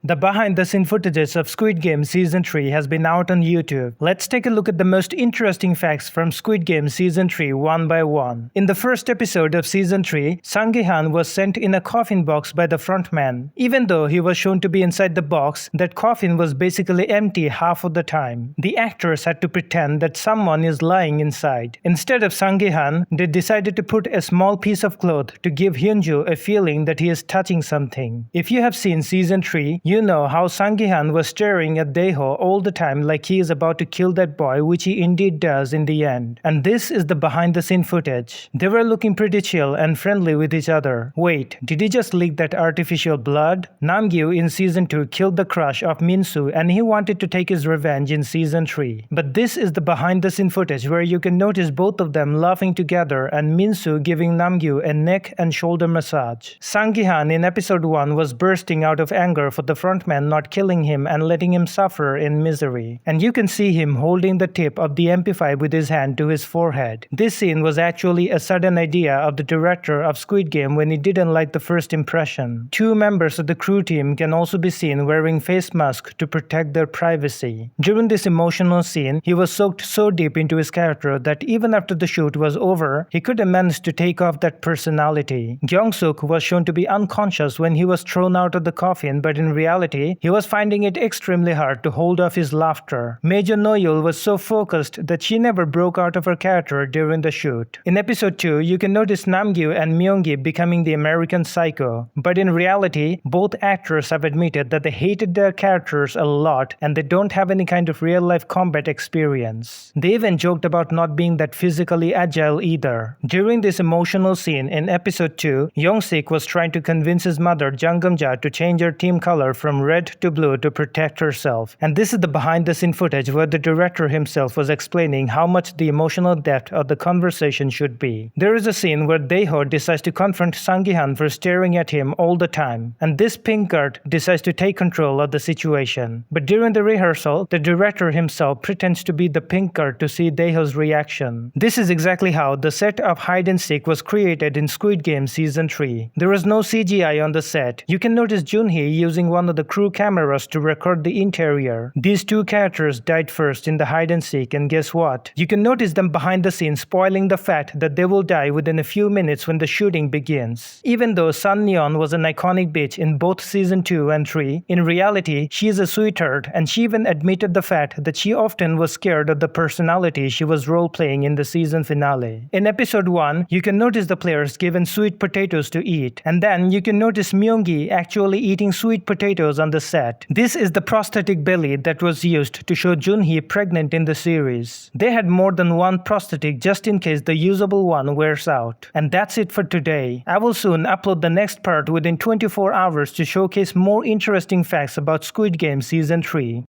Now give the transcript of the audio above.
The behind-the-scene footage of Squid Game Season 3 has been out on YouTube. Let's take a look at the most interesting facts from Squid Game Season 3 one by one. In the first episode of Season 3, Sang Gi-han was sent in a coffin box by the frontman. Even though he was shown to be inside the box, that coffin was basically empty half of the time. The actors had to pretend that someone is lying inside. Instead of Sang Gi-han, they decided to put a small piece of cloth to give Hyunju a feeling that he is touching something. If you have seen Season 3, you know how Sang Gi-han was staring at Daeho all the time like he is about to kill that boy, which he indeed does in the end. And this is the behind-the-scene footage. They were looking pretty chill and friendly with each other. Wait, did he just leak that artificial blood? Namgyu in Season 2 killed the crush of Minsu and he wanted to take his revenge in Season 3. But this is the behind-the-scene footage where you can notice both of them laughing together and Minsu giving Namgyu a neck and shoulder massage. Sang Gi-han in episode 1 was bursting out of anger for the frontman not killing him and letting him suffer in misery. And you can see him holding the tip of the MP5 with his hand to his forehead. This scene was actually a sudden idea of the director of Squid Game when he didn't like the first impression. Two members of the crew team can also be seen wearing face masks to protect their privacy. During this emotional scene, he was soaked so deep into his character that even after the shoot was over, he couldn't manage to take off that personality. Gyeong-suk was shown to be unconscious when he was thrown out of the coffin, but in reality, he was finding it extremely hard to hold off his laughter. Major Noyul was so focused that she never broke out of her character during the shoot. In episode 2, you can notice Namgyu and Myunggi becoming the American Psycho. But in reality, both actors have admitted that they hated their characters a lot and they don't have any kind of real-life combat experience. They even joked about not being that physically agile either. During this emotional scene in episode 2, Young-sik was trying to convince his mother Jang Geum-ja to change her team color from red to blue to protect herself. And this is the behind-the-scene footage where the director himself was explaining how much the emotional depth of the conversation should be. There is a scene where Daeho decides to confront Sang Gi-han for staring at him all the time, and this pink guard decides to take control of the situation. But during the rehearsal, the director himself pretends to be the pink guard to see Daeho's reaction. This is exactly how the set of hide and seek was created in Squid Game Season 3. There was no CGI on the set. You can notice Junhee using one of the crew cameras to record the interior. These two characters died first in the hide and seek, and guess what? You can notice them behind the scenes spoiling the fact that they will die within a few minutes when the shooting begins. Even though Sun Neon was an iconic bitch in both Season 2 and 3, in reality, she is a sweetheart and she even admitted the fact that she often was scared of the personality she was role-playing in the season finale. In episode 1, you can notice the players given sweet potatoes to eat, and then you can notice Myunggi actually eating sweet potatoes on the set. This is the prosthetic belly that was used to show Junhee pregnant in the series. They had more than one prosthetic just in case the usable one wears out. And that's it for today. I will soon upload the next part within 24 hours to showcase more interesting facts about Squid Game Season 3.